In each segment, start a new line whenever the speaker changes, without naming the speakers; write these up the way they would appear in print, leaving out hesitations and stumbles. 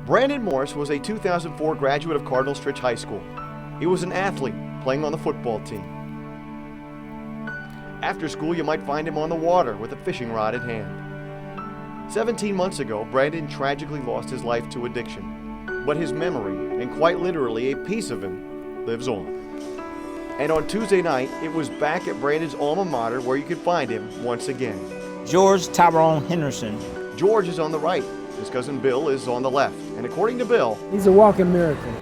Brandon Morris was a 2004 graduate of Cardinal Stritch High School. He was an athlete playing on the football team. After school, you might find him on the water with a fishing rod in hand. 17 months ago, Brandon tragically lost his life to addiction. But his memory, and quite literally a piece of him, lives on. And on Tuesday night, it was back at Brandon's alma mater where you could find him once again.
George Tyrone Henderson.
George is on the right. His cousin Bill is on the left. And according to Bill,
he's a walking miracle.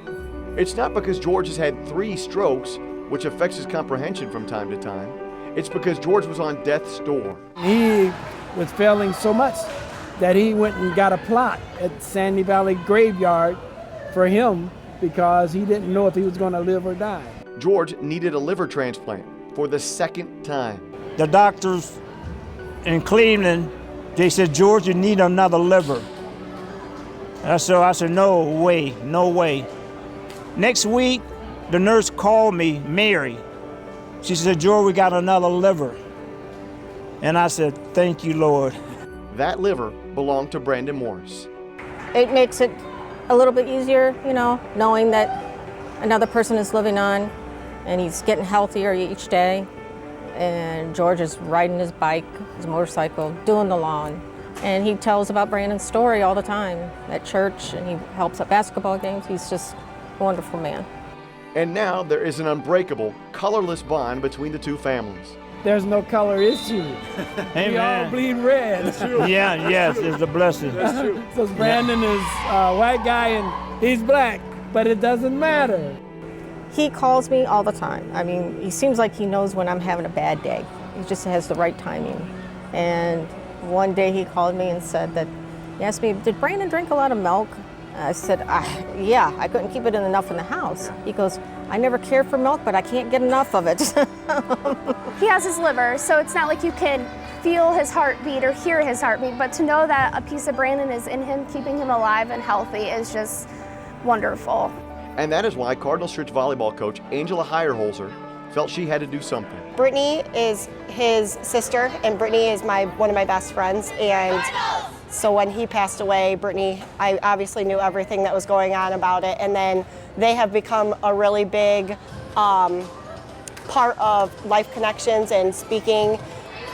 It's not because George has had 3 strokes, which affects his comprehension from time to time. It's because George was on death's door.
He was failing so much that he went and got a plot at Sandy Valley Graveyard for him because he didn't know if he was going to live or die.
George needed a liver transplant for the 2nd time.
The doctors in Cleveland, they said, George, you need another liver. So I said, no way, no way. Next week, the nurse called me, Mary. She said, George, we got another liver. And I said, thank you, Lord.
That liver belonged to Brandon Morris.
It makes it a little bit easier, knowing that another person is living on and he's getting healthier each day. And George is riding his bike, his motorcycle, doing the lawn. And he tells about Brandon's story all the time at church, and he helps at basketball games. He's just a wonderful man.
And now there is an unbreakable, colorless bond between the two families.
There's no color issue.
Amen.
We all bleed red.
That's true. Yeah, yes, it's a blessing.
That's true. So Brandon is a white guy and he's black, but it doesn't matter.
He calls me all the time. I mean, he seems like he knows when I'm having a bad day. He just has the right timing. And one day he called me and said that, he asked me, did Brandon drink a lot of milk? I said, yeah, I couldn't keep it enough in the house. He goes, I never cared for milk, but I can't get enough of it.
He has his liver, so it's not like you can feel his heartbeat or hear his heartbeat, but to know that a piece of Brandon is in him, keeping him alive and healthy is just wonderful.
And that is why Cardinal Stritch volleyball coach Angela Heyerholzer felt she had to do something.
Brittany is his sister, and Brittany is one of my best friends. And so when he passed away, Brittany, I obviously knew everything that was going on about it. And then they have become a really big part of Life Connections and speaking.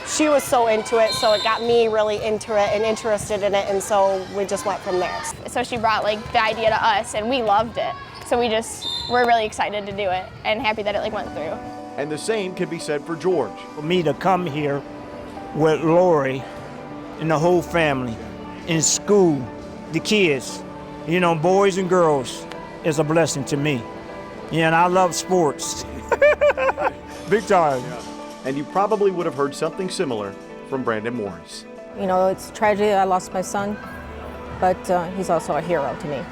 She was so into it, so it got me really into it and interested in it, and so we just went from there.
So she brought the idea to us, and we loved it. So we're really excited to do it and happy that it went through.
And the same can be said for George.
For me to come here with Lori and the whole family, in school, the kids, boys and girls, is a blessing to me. And I love sports. Big time.
Yeah. And you probably would have heard something similar from Brandon Morris.
It's a tragedy I lost my son, but he's also a hero to me.